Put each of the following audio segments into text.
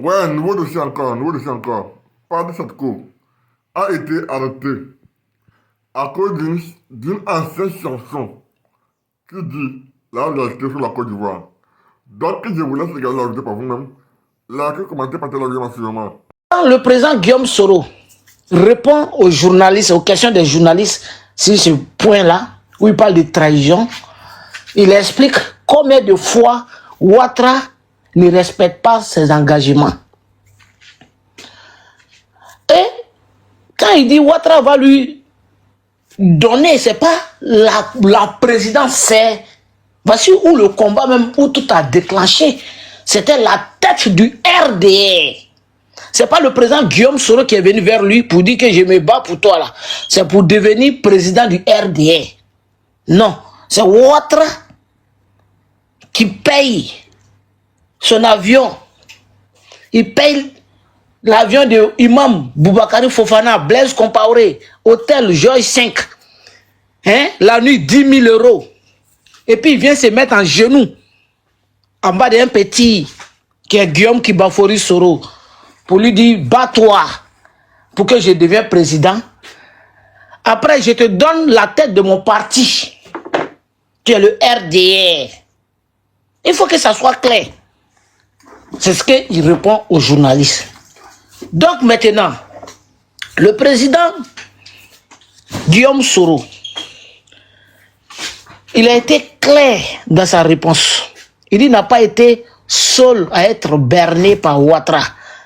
Ouais, nouveau dossier encore. Pas de cette cour a été arrêté à cause d'une ancienne chanson qui dit la vérité sur la Côte d'Ivoire. Donc, je vous laisse regarder la vidéo par vous-même. Likez, commentez, partagez la vidéo massivement. Quand le président Guillaume Soro répond aux journalistes, aux questions des journalistes sur ce point-là, où il parle de trahison, il explique combien de fois Ouattara ne respecte pas ses engagements. Et quand il dit Ouattara va lui donner, c'est pas la présidence, c'est voici où le combat même, où tout a déclenché. C'était la tête du RDR. C'est pas le président Guillaume Soro qui est venu vers lui pour dire que je me bats pour toi là. C'est pour devenir président du RDR. Non, c'est Ouattara qui paye son avion. Il paye l'avion de Imam Boubacar Fofana, Blaise Compaoré, hôtel Joy 5. Hein? La nuit, 10 000 euros. Et puis il vient se mettre en genoux en bas d'un petit qui est Guillaume Kibafori Soro pour lui dire bats-toi pour que je devienne président. Après, je te donne la tête de mon parti qui est le RDR. Il faut que ça soit clair. C'est ce qu'il répond aux journalistes. Donc maintenant, le président Guillaume Soro, il a été clair dans sa réponse. Il n'a pas été seul à être berné par Ouattara.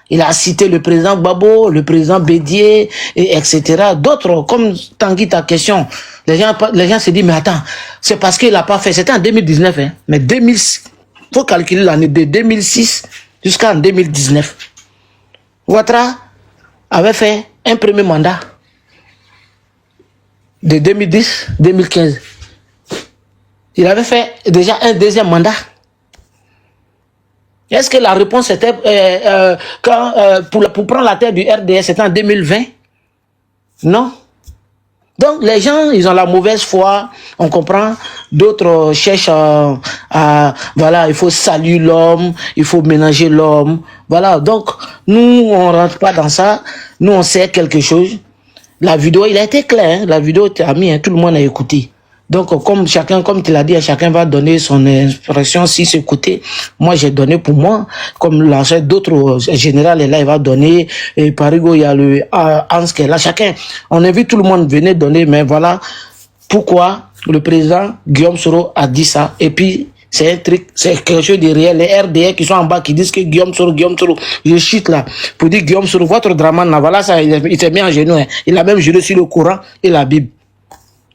Il a cité le président Gbagbo, le président Bédié, etc. D'autres, comme Tanguy, ta question, les gens se disent, mais attends, c'est parce qu'il n'a pas fait. C'était en 2019, hein, mais 2006, il faut calculer l'année de 2006 jusqu'en 2019. Ouattara avait fait un premier mandat de 2010-2015. Il avait fait déjà un deuxième mandat. Est-ce que la réponse était pour prendre la tête du RDS, c'était en 2020? Non. Donc les gens, ils ont la mauvaise foi, on comprend. D'autres cherchent voilà, il faut saluer l'homme, il faut ménager l'homme. Voilà, donc nous, on ne rentre pas dans ça. Nous, on sait quelque chose. La vidéo, il a été clair, hein? La vidéo était mise, hein? Tout le monde a écouté. Donc, comme tu l'as dit, chacun va donner son expression si c'est écouté. Moi, j'ai donné pour moi. Comme l'ancien d'autres généraux est là, il va donner. Et Parigo, il y a le Hans qui est là. Chacun, on invite tout le monde, venez donner. Mais voilà pourquoi le président Guillaume Soro a dit ça. Et puis, c'est un truc, c'est quelque chose de réel. Les RDR qui sont en bas, qui disent que Guillaume Soro, je chute là, pour dire Guillaume Soro, votre drama, voilà ça, il s'est mis en genoux. Hein. Il a même juré sur le Coran et la Bible.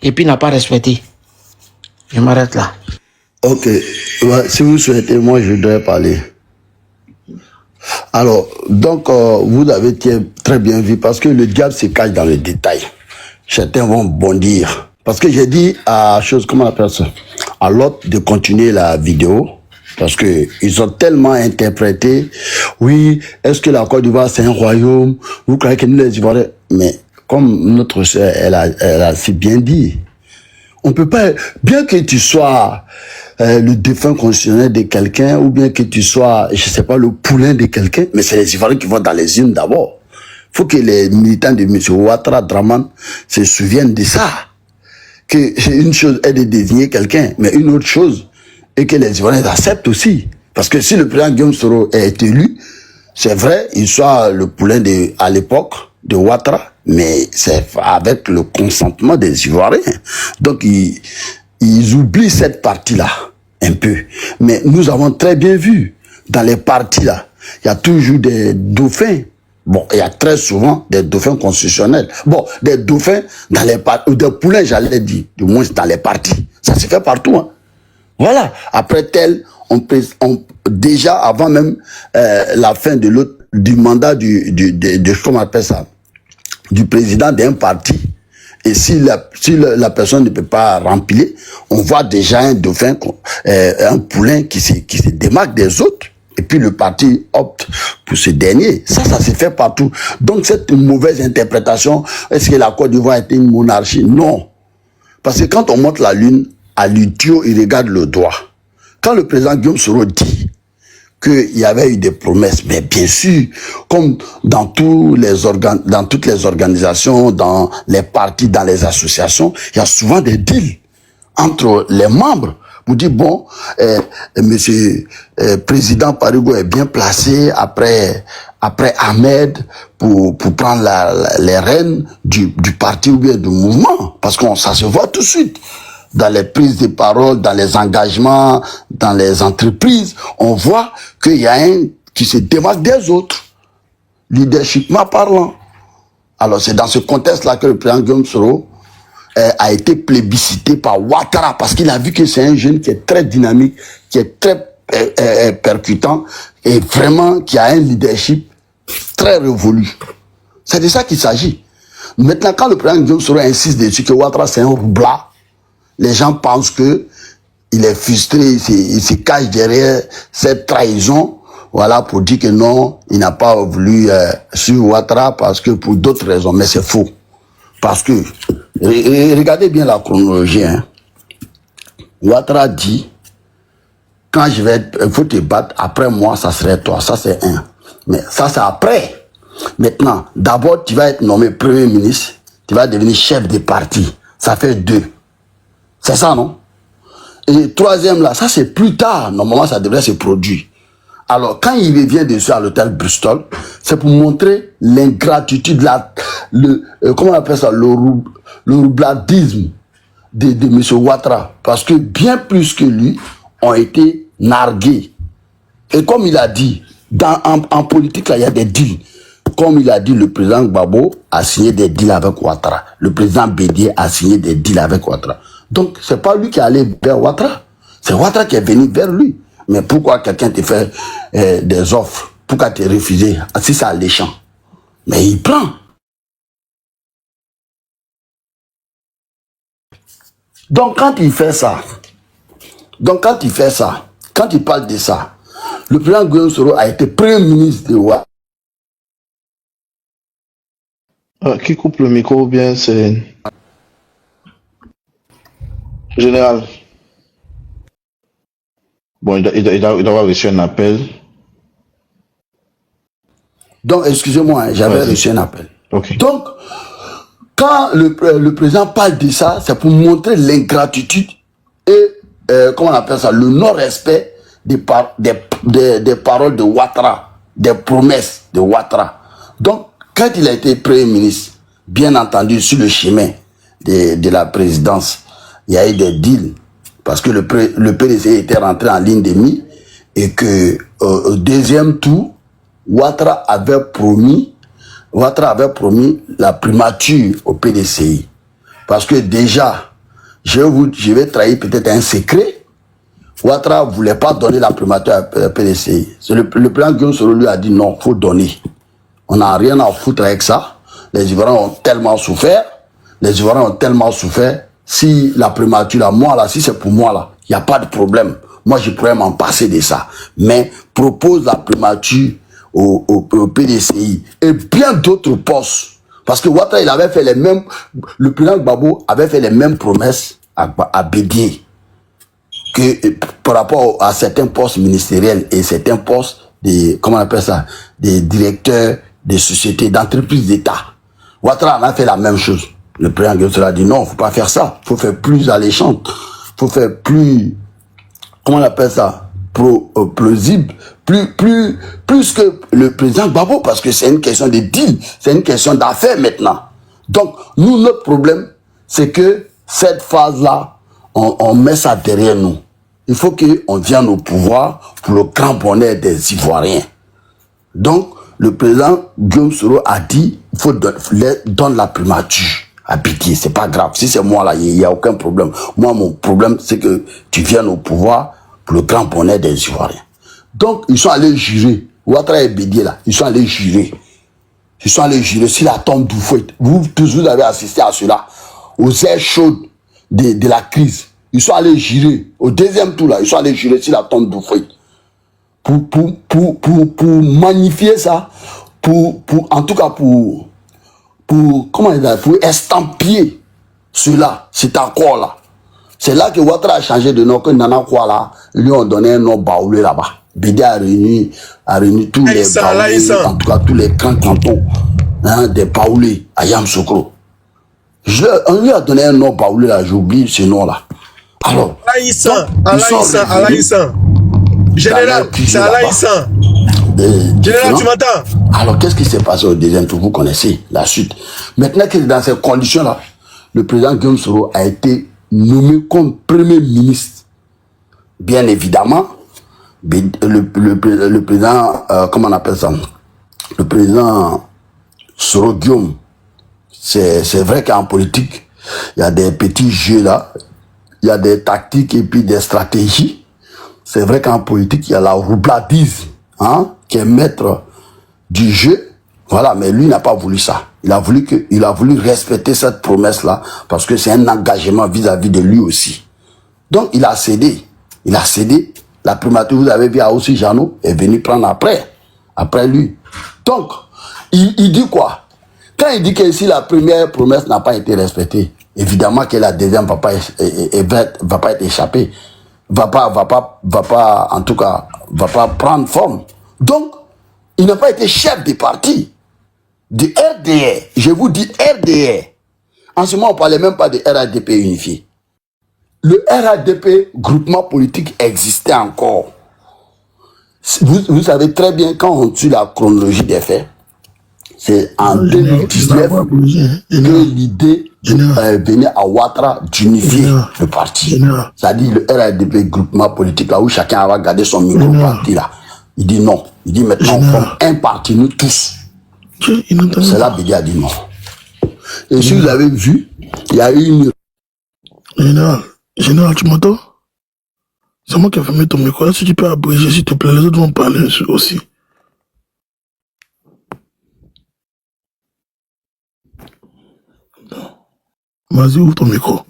Et puis, il n'a pas respecté. Je m'arrête là. Ok. Ouais, si vous souhaitez, moi, je dois parler. Alors, donc, vous avez très bien vu, parce que le diable se cache dans le détail. Certains vont bondir. Parce que j'ai dit à comment on appelle ça, à l'autre de continuer la vidéo. Parce que ils ont tellement interprété. Oui, est-ce que la Côte d'Ivoire, c'est un royaume? Vous croyez que nous, les Ivoiriens... Mais, comme notre sœur, elle a si bien dit, on peut pas, bien que tu sois le défunt constitutionnel de quelqu'un, ou bien que tu sois, je sais pas, le poulain de quelqu'un, mais c'est les Ivoiriens qui vont dans les urnes d'abord. Faut que les militants de M. Ouattara Draman se souviennent de ça. Que une chose est de désigner quelqu'un, mais une autre chose est que les Ivoiriens acceptent aussi. Parce que si le président Guillaume Soro est élu, c'est vrai, il soit le poulain à l'époque de Ouattara, mais c'est avec le consentement des Ivoiriens. Donc, ils oublient cette partie-là, un peu. Mais nous avons très bien vu, dans les parties-là, il y a toujours des dauphins. Bon, il y a très souvent des dauphins constitutionnels. Bon, des dauphins dans les parties, ou des poulains, j'allais dire, du moins dans les parties. Ça se fait partout, hein. Voilà. Après tel, déjà avant même la fin du mandat comment on appelle ça, du président d'un parti, et si la personne ne peut pas remplir, on voit déjà un dauphin, un poulain qui se démarque des autres, et puis le parti opte pour ce dernier. Ça se fait partout. Donc cette mauvaise interprétation, est-ce que la Côte d'Ivoire était une monarchie? Non. Parce que quand on monte la lune, à l'idiot, il regarde le doigt. Quand le président Guillaume Soro dit qu'il y avait eu des promesses. Mais bien sûr, comme dans dans toutes les organisations, dans les partis, dans les associations, il y a souvent des deals entre les membres pour dire, bon, monsieur président Parigo est bien placé après Ahmed pour prendre les rênes du parti ou bien du mouvement. Parce que ça se voit tout de suite. Dans les prises de parole, dans les engagements, dans les entreprises, on voit qu'il y a un qui se démarque des autres, leadershipment parlant. Alors c'est dans ce contexte-là que le président Guillaume Soro a été plébiscité par Ouattara, parce qu'il a vu que c'est un jeune qui est très dynamique, qui est très percutant, et vraiment qui a un leadership très révolu. C'est de ça qu'il s'agit. Maintenant, quand le président Guillaume Soro insiste dessus que Ouattara c'est un roublat, les gens pensent que il est frustré, il se cache derrière cette trahison, voilà, pour dire que non, il n'a pas voulu suivre Ouattara parce que pour d'autres raisons, mais c'est faux. Parce que, regardez bien la chronologie, hein. Ouattara dit, quand il faut te battre, après moi, ça serait toi, ça c'est un. Mais ça c'est après. Maintenant, d'abord, tu vas être nommé Premier ministre, tu vas devenir chef de parti, ça fait 2. C'est ça, non? Et troisième, là, ça c'est plus tard. Normalement, ça devrait se produire. Alors, quand il revient dessus à l'hôtel Bristol, c'est pour montrer l'ingratitude, comment on appelle ça, le roubladisme de M. Ouattara. Parce que bien plus que lui ont été nargués. Et comme il a dit, en politique, là, il y a des deals. Comme il a dit, le président Gbagbo a signé des deals avec Ouattara. Le président Bédié a signé des deals avec Ouattara. Donc, c'est pas lui qui est allé vers Ouattara. C'est Ouattara qui est venu vers lui. Mais pourquoi quelqu'un te fait des offres? Pourquoi te refuser? Si c'est alléchant. Mais il prend. Donc, quand il fait ça, quand il parle de ça, le président Guillaume Soro a été premier ministre de Ouattara. Qui coupe le micro ou bien c'est... Général. Bon, il doit avoir reçu un appel. Donc, excusez-moi, hein, j'avais reçu un appel. Okay. Donc, quand le président parle de ça, c'est pour montrer l'ingratitude et, comment on appelle ça, le non-respect des paroles de Ouattara, des promesses de Ouattara. Donc, quand il a été Premier ministre, bien entendu, sur le chemin de la présidence, il y a eu des deals, parce que le PDC était rentré en ligne de mire, et que au deuxième tour, Ouattara avait promis la primature au PDCI. Parce que déjà, je vais trahir peut-être un secret, Ouattara ne voulait pas donner la primature à PDCI. Le président Guillaume Soro lui a dit non, il faut donner. On n'a rien à foutre avec ça. Les Ivoiriens ont tellement souffert. Si la primature, là, moi, là, si c'est pour moi, là, il n'y a pas de problème. Moi, je pourrais m'en passer de ça. Mais propose la primature au PDCI et bien d'autres postes. Parce que Ouattara, il avait fait les mêmes, le président Gbagbo avait fait les mêmes promesses à Bédié que par rapport à certains postes ministériels et certains postes comment on appelle ça, des directeurs des sociétés, d'entreprises d'État. Ouattara a fait la même chose. Le président Guillaume a dit non, faut pas faire ça. Faut faire plus alléchant. Faut faire plus, comment on appelle ça, plausible. Plus que le président Gbagbo, parce que c'est une question de deal. C'est une question d'affaires maintenant. Donc, nous, notre problème, c'est que cette phase-là, on met ça derrière nous. Il faut qu'on vienne au pouvoir pour le grand bonheur des Ivoiriens. Donc, le président Guillaume Soro a dit, il faut donner la primature à Bédié. C'est pas grave. Si c'est moi là, il n'y a aucun problème. Moi, mon problème, c'est que tu viennes au pouvoir pour le grand bonheur des Ivoiriens. Donc, ils sont allés jurer. Ouattara et Bédié là, ils sont allés jurer. Ils sont allés jurer sur la tombe d'Houphouët. Vous avez assisté à cela. Aux airs chaudes de la crise. Ils sont allés jurer. Au deuxième tour là, ils sont allés jurer sur la tombe d'Houphouët. Pour magnifier ça, en tout cas comment dire, pour estampiller cela, c'est encore là. C'est là que Ouattara a changé de nom, que Nana Kouala lui ont donné un nom baoulé là-bas. BD a réuni tous les baoulés, en tout cas tous les grands cantons, hein, des baoulés à Yamoussoukro. On lui a donné un nom baoulé là, j'oublie ce nom-là. Alors, Alaïssan. Général, c'est Alaïssan. Général, tu m'entends? Alors, qu'est-ce qui s'est passé au deuxième tour? Vous connaissez la suite. Maintenant que dans ces conditions-là, le président Guillaume Soro a été nommé comme premier ministre. Bien évidemment, le président, comment on appelle ça? Le président Soro Guillaume, c'est vrai qu'en politique, il y a des petits jeux là, il y a des tactiques et puis des stratégies. C'est vrai qu'en politique, il y a la roubladise, hein, qui est maître du jeu. Voilà, mais lui n'a pas voulu ça. Il a voulu respecter cette promesse-là parce que c'est un engagement vis-à-vis de lui aussi. Donc, il a cédé. Il a cédé. La primature, vous avez vu, aussi Jeannot est venu prendre après lui. Donc, il dit quoi? Quand il dit que si la première promesse n'a pas été respectée, évidemment que la deuxième va pas être échappée. Va pas, en tout cas, va pas prendre forme. Donc, il n'a pas été chef des partis. Du RDR. Je vous dis RDR. En ce moment, on ne parlait même pas de RADP unifié. Le RADP, groupement politique, existait encore. Vous savez très bien, quand on suit la chronologie des faits, c'est en 2019 que l'idée venait à Ouattara d'unifier le parti. C'est-à-dire le RADP, groupement politique, là où chacun va garder son micro-parti là. Il dit non. Il dit maintenant on forme un parti, nous tous. C'est là qu'il a dit non. Et si vous avez vu, il y a eu une... Général, tu m'entends? C'est moi qui ai fermé ton micro. Si tu peux abréger, s'il te plaît, les autres vont parler aussi. Vas-y, ouvre ton micro.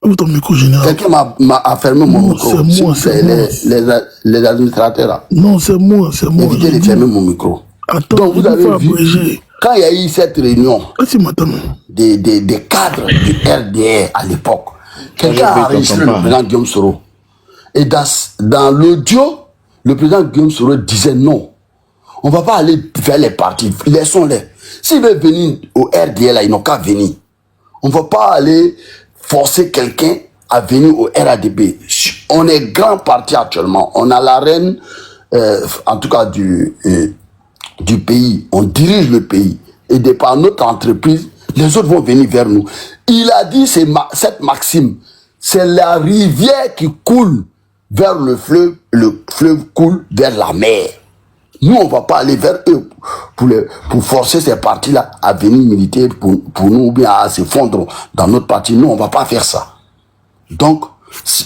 Ouvre ton micro, général. Quelqu'un m'a fermé mon micro. C'est moi, c'est moi. Les administrateurs là. Non, c'est moi. Évitez de fermer mon micro. Attends, donc vous avez vu, abréger. Quand il y a eu cette réunion des cadres du RDR à l'époque, quelqu'un a enregistré le président Guillaume Soro. Et dans l'audio, le président Guillaume Soro disait non. On ne va pas aller vers les partis, laissons-les. S'ils veulent venir au RDR, là, ils n'ont qu'à venir. On ne va pas aller forcer quelqu'un à venir au RADP. On est grand parti actuellement. On a la reine, en tout cas du pays. On dirige le pays. Et de par notre entreprise, les autres vont venir vers nous. Il a dit cette maxime, c'est la rivière qui coule vers le fleuve coule vers la mer. Nous, on ne va pas aller vers eux pour forcer ces partis-là à venir militer pour nous ou bien à se fondre dans notre parti. Nous, on ne va pas faire ça. Donc,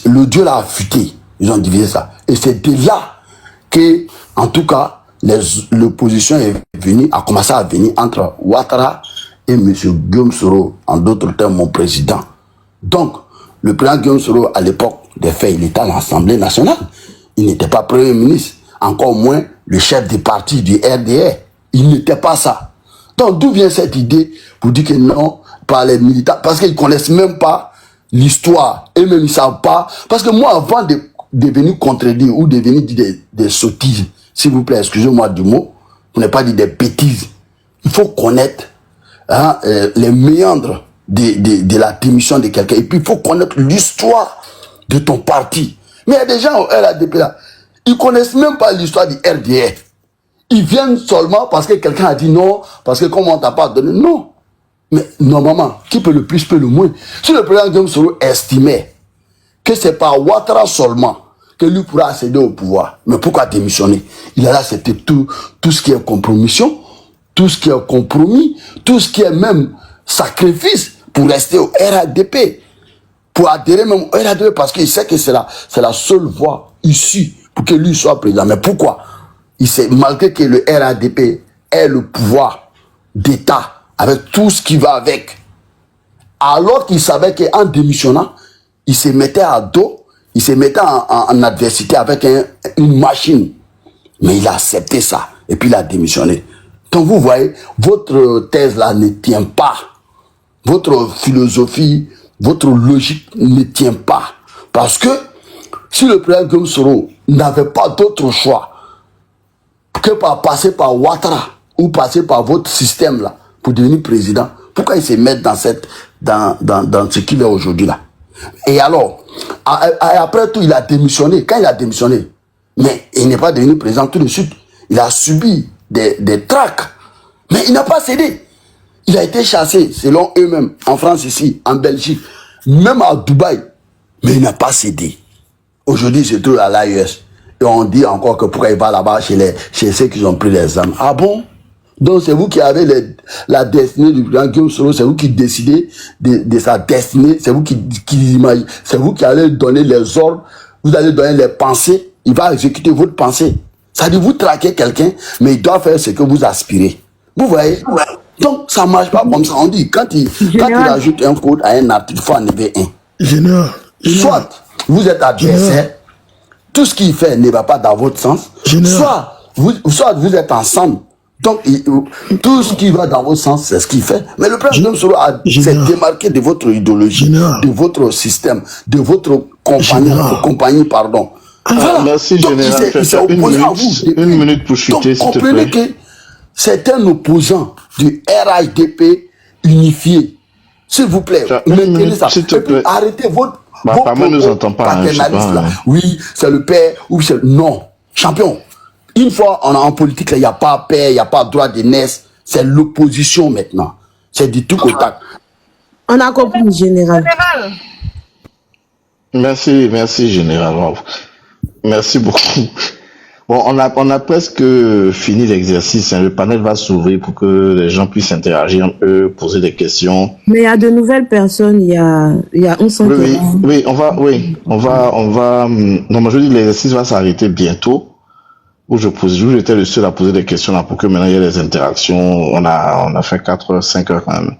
le Dieu l'a affûté. Ils ont divisé ça. Et c'est de là que, en tout cas, l'opposition a commencé à venir entre Ouattara et M. Guillaume Soro, en d'autres termes, mon président. Donc, le président Guillaume Soro, à l'époque des faits, il était à l'Assemblée nationale. Il n'était pas Premier ministre, encore moins le chef du parti du RDR. Il n'était pas ça. Donc, d'où vient cette idée pour dire que non, par les militants, parce qu'ils ne connaissent même pas l'histoire, et même ils ne savent pas. Parce que moi, avant de venir contredire ou de venir dire des sottises, s'il vous plaît, excusez-moi du mot, pour ne pas dire des bêtises, il faut connaître les méandres de la démission de quelqu'un. Et puis, il faut connaître l'histoire de ton parti. Mais il y a des gens au RADP là, ils ne connaissent même pas l'histoire du RDR. Ils viennent seulement parce que quelqu'un a dit non, parce que comme on ne t'a pas donné, non. Mais normalement, qui peut le plus, peut le moins. Si le président Guillaume Soro estimait que c'est par Ouattara seulement que lui pourra accéder au pouvoir, mais pourquoi démissionner? Il a accepté tout ce qui est compromission, tout ce qui est compromis, tout ce qui est même sacrifice pour rester au RADP, pour adhérer même au RADP, parce qu'il sait que c'est la seule voie issue pour que lui soit président. Mais pourquoi? Il sait, malgré que le RADP ait le pouvoir d'État, avec tout ce qui va avec, alors qu'il savait qu'en démissionnant, il se mettait à dos, il se mettait en adversité avec une machine. Mais il a accepté ça, et puis il a démissionné. Donc vous voyez, votre thèse là ne tient pas. Votre philosophie, votre logique ne tient pas. Parce que si le président Guillaume Soro n'avait pas d'autre choix que par passer par Ouattara ou passer par votre système là pour devenir président, pourquoi il se met dans ce qu'il est aujourd'hui là? Et alors, après tout, il a démissionné. Quand il a démissionné, mais il n'est pas devenu président tout de suite. Il a subi des traques, mais il n'a pas cédé. Il a été chassé, selon eux-mêmes, en France ici, en Belgique, même à Dubaï, mais il n'a pas cédé. Aujourd'hui, il se trouve à l'AES. Et on dit encore que pourquoi il va là-bas chez ceux qui ont pris les armes. Ah bon? Donc c'est vous qui avez la destinée du président Guillaume Soro, c'est vous qui décidez de sa destinée, c'est vous qui imaginez, c'est vous qui allez donner les ordres, vous allez donner les pensées, il va exécuter votre pensée. Ça dit vous traquez quelqu'un, mais il doit faire ce que vous aspirez. Vous voyez? Donc ça marche pas comme ça. On dit quand il ajoute un code à un article, il faut enlever un. Général. Soit vous êtes adversaire, tout ce qu'il fait ne va pas dans votre sens. Soit vous êtes ensemble. Donc, tout ce qui va dans votre sens, c'est ce qu'il fait. Mais le président Soro s'est démarqué de votre idéologie, de votre système, de votre compagnie, pardon. Voilà. Merci, donc, Général. Il s'est opposé à vous. Une minute pour chuter, s'il te plaît. Comprenez que c'est un opposant du RHDP unifié. S'il vous plaît, maintenez ça. Et puis, arrêtez votre nous entend pas, paternaliste là. Oui, c'est le père, ou c'est... Non, champion. Une fois on est en politique, il n'y a pas père, il n'y a pas droit de naissance. C'est l'opposition maintenant. C'est du tout au tac. On a compris, Général. Merci, Général. Merci beaucoup. Bon, on a presque fini l'exercice. Le panel va s'ouvrir pour que les gens puissent interagir entre eux, poser des questions. Mais il y a de nouvelles personnes. Il y a un centre. Oui, on va. Non, je dis l'exercice va s'arrêter bientôt. Où j'étais le seul à poser des questions là pour que maintenant il y ait des interactions. On a fait 4 heures, 5 heures quand même.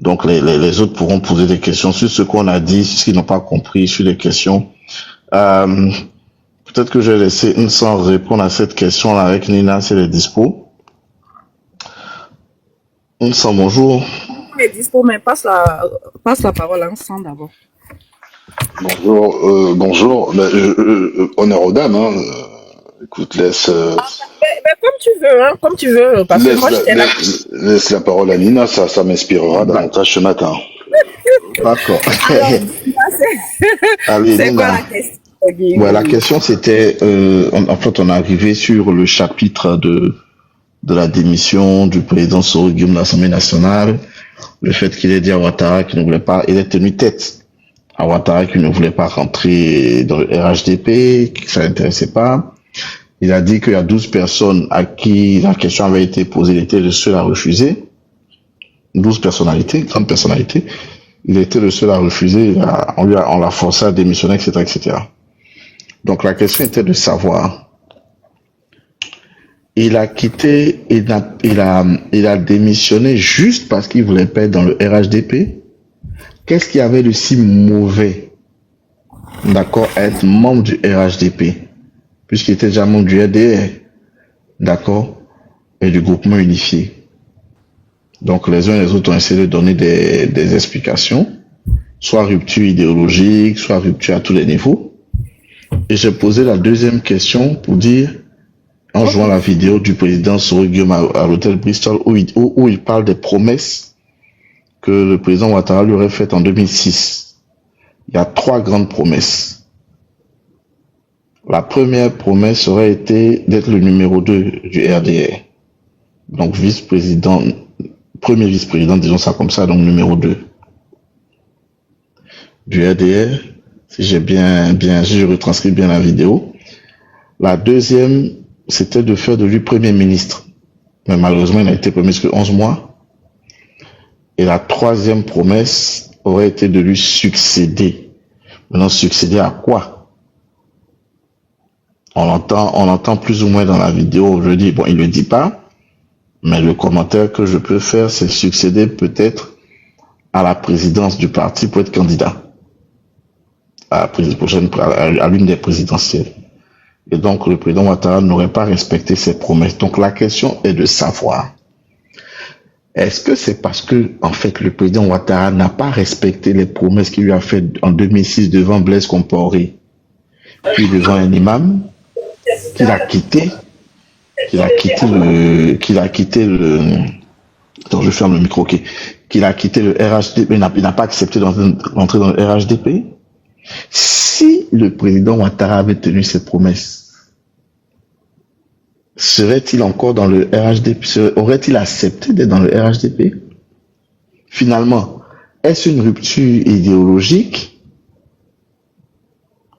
Donc les autres pourront poser des questions sur ce qu'on a dit, sur ce qu'ils n'ont pas compris, sur les questions. Peut-être que je vais laisser Nsang répondre à cette question là avec Nina si elle est dispo. Nsang, bonjour. Elle est dispo, mais passe la parole à Nsang d'abord. Bonjour. Honneur aux dames, hein. Écoute, laisse... Mais comme tu veux, parce que moi j'étais là. Laisse la parole à Nina, ça m'inspirera davantage ce matin. D'accord. C'est quoi la question? Ouais, la question c'était, en fait on est arrivé sur le chapitre de la démission du président Soro Guillaume de l'Assemblée nationale, le fait qu'il ait dit à Ouattara qu'il ne voulait pas, il a tenu tête à Ouattara qu'il ne voulait pas rentrer dans le RHDP, que ça l'intéressait pas. Il a dit qu'il y a 12 personnes à qui la question avait été posée, il était le seul à refuser. 12 personnalités, grandes personnalités. Il était le seul à refuser, on l'a forcé à démissionner, etc., etc. Donc la question était de savoir, il a quitté, il a démissionné juste parce qu'il voulait pas être dans le RHDP. Qu'est-ce qu'il y avait de si mauvais, d'accord, à être membre du RHDP? Puisqu'il était déjà membre du RDR, d'accord, et du groupement unifié. Donc les uns et les autres ont essayé de donner des explications, soit rupture idéologique, soit rupture à tous les niveaux. Et j'ai posé la deuxième question pour dire, en jouant la vidéo du président Soro Guillaume à l'hôtel Bristol, où il parle des promesses que le président Ouattara lui aurait faites en 2006. Il y a 3 grandes promesses. La première promesse aurait été d'être le numéro 2 du RDR. Donc vice-président, premier vice-président, disons ça comme ça, donc numéro 2 du RDR, si je retranscris bien la vidéo. La deuxième, c'était de faire de lui premier ministre. Mais malheureusement, il n'a été premier ministre que 11 mois. Et la troisième promesse aurait été de lui succéder. Maintenant, succéder à quoi? On entend plus ou moins dans la vidéo, je dis, bon, il le dit pas, mais le commentaire que je peux faire, c'est succéder peut-être à la présidence du parti pour être candidat à l'une des présidentielles. Et donc, le président Ouattara n'aurait pas respecté ses promesses. Donc, la question est de savoir, Est-ce que c'est parce que, en fait, le président Ouattara n'a pas respecté les promesses qu'il lui a faites en 2006 devant Blaise Compaoré, puis devant un imam, qu'il a quitté attends, je ferme le micro, ok, qu'il a quitté le RHDP, il n'a pas accepté d'entrer dans le RHDP? Si le président Ouattara avait tenu ses promesses, serait-il encore dans le RHDP? Aurait-il accepté d'être dans le RHDP? Finalement, est-ce une rupture idéologique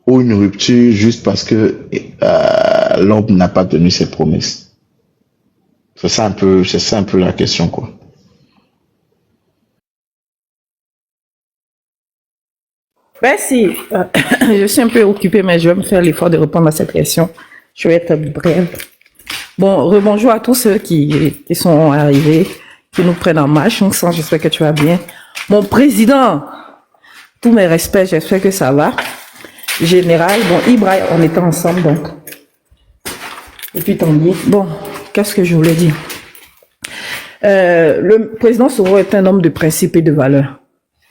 ou une rupture juste parce que l'homme n'a pas tenu ses promesses? C'est ça un peu la question, quoi. Merci. Je suis un peu occupée, mais je vais me faire l'effort de répondre à cette question. Je vais être brève. Bon, rebonjour à tous ceux qui sont arrivés, qui nous prennent en marche. Donc, j'espère que tu vas bien. Mon président, tous mes respects, j'espère que ça va. Général, bon, Ibrahim, on était ensemble, donc. Et puis, tant mieux. Bon, qu'est-ce que je voulais dire? Le président Soro est un homme de principe et de valeur.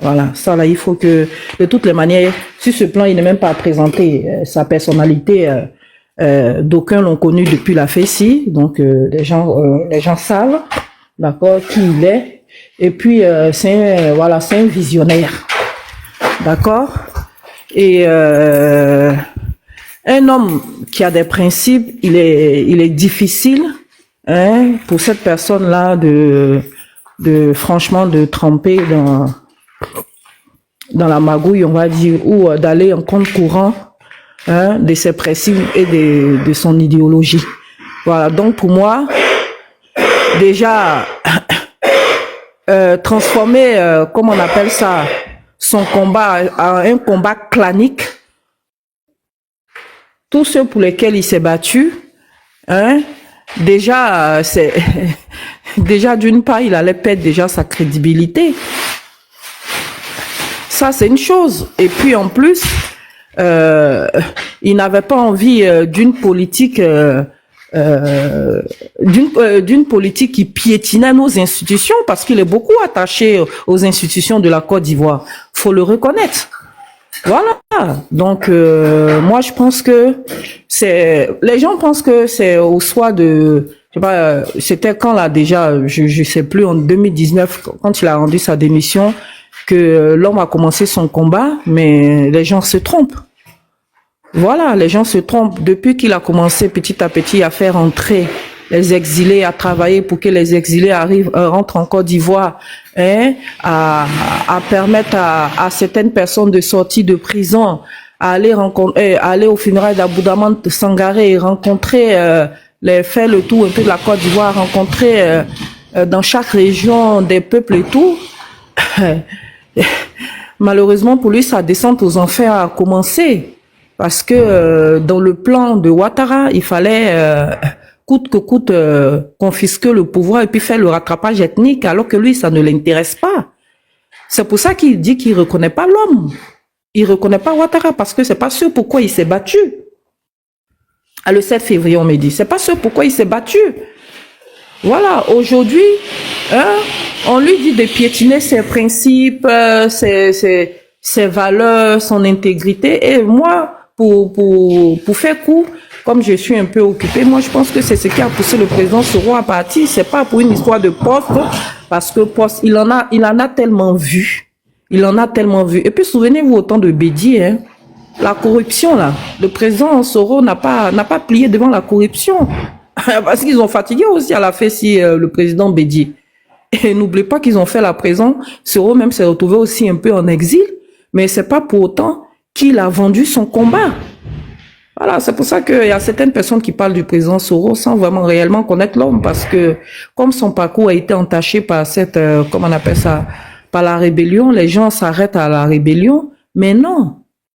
Voilà, ça là, il faut que, de toutes les manières, sur ce plan, il n'est même pas présenté sa personnalité. D'aucuns l'ont connu depuis la FECI, donc les gens savent, d'accord, qui il est. Et puis c'est un visionnaire, d'accord. Et un homme qui a des principes, il est difficile, hein, pour cette personne-là franchement de tremper dans la magouille, on va dire, ou d'aller en compte courant. De ses principes et de son idéologie. Voilà, donc pour moi, déjà, transformer, comme on appelle ça, son combat en un combat clanique, tous ceux pour lesquels il s'est battu, déjà, déjà d'une part, il allait perdre déjà sa crédibilité. Ça, c'est une chose. Et puis en plus, il n'avait pas envie d'une politique qui piétinait nos institutions, parce qu'il est beaucoup attaché aux institutions de la Côte d'Ivoire. Faut le reconnaître. Voilà. Donc moi je pense que les gens pensent que c'est au soir de, je sais pas, c'était quand là déjà, je sais plus, en 2019, quand il a rendu sa démission, que l'homme a commencé son combat, mais les gens se trompent. Voilà, les gens se trompent. Depuis qu'il a commencé petit à petit à faire entrer les exilés, à travailler pour que les exilés rentrent en Côte d'Ivoire, à permettre à certaines personnes de sortir de prison, à aller aux funérailles d'Aboudaman Sangaré et rencontrer, faire le tour un peu de la Côte d'Ivoire, rencontrer dans chaque région des peuples et tout. Malheureusement pour lui, sa descente aux enfers a commencé, parce que dans le plan de Ouattara, il fallait coûte que coûte confisquer le pouvoir et puis faire le rattrapage ethnique, alors que lui, ça ne l'intéresse pas. C'est pour ça qu'il dit qu'il reconnaît pas l'homme. Il reconnaît pas Ouattara, parce que c'est pas ce pourquoi il s'est battu. Le 7 février, on me dit, c'est pas ce pourquoi il s'est battu. Voilà, aujourd'hui, on lui dit de piétiner ses principes, ses valeurs, son intégrité. Et moi, pour faire court, comme je suis un peu occupé, moi je pense que c'est ce qui a poussé le président Soro à partir. C'est pas pour une histoire de poste, parce que poste, il en a tellement vu. Il en a tellement vu. Et puis souvenez-vous au temps de Bédi, la corruption là, le président Soro n'a pas plié devant la corruption. Parce qu'ils ont fatigué aussi à la FECI le président Bédi. Et n'oubliez pas qu'ils ont fait la prison. Soro même s'est retrouvé aussi un peu en exil, mais c'est pas pour autant qu'il a vendu son combat. Voilà, c'est pour ça qu'il y a certaines personnes qui parlent du président Soro sans vraiment réellement connaître l'homme, parce que comme son parcours a été entaché par cette, comment on appelle ça, par la rébellion, les gens s'arrêtent à la rébellion, mais non.